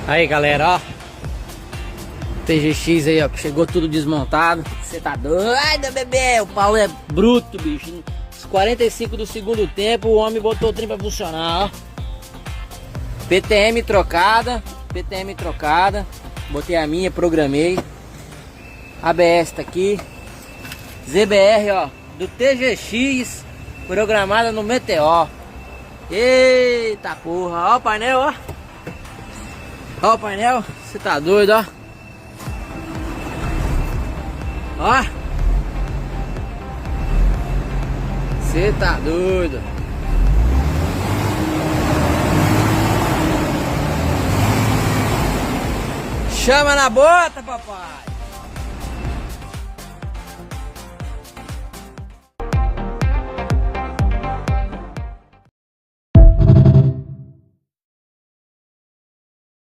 Aí galera, ó, TGX aí, ó, chegou tudo desmontado. Você tá doido, bebê? O Paulo é bruto, bicho. Os 45 do segundo tempo, o homem botou o trem pra funcionar, ó. PTM trocada, botei a minha, programei. ABS tá aqui. ZBR, ó, do TGX, programada no Meteor. Eita porra, ó o painel, ó. Ó o painel, você tá doido, ó. Ó. Você tá doido. Chama na bota, papai.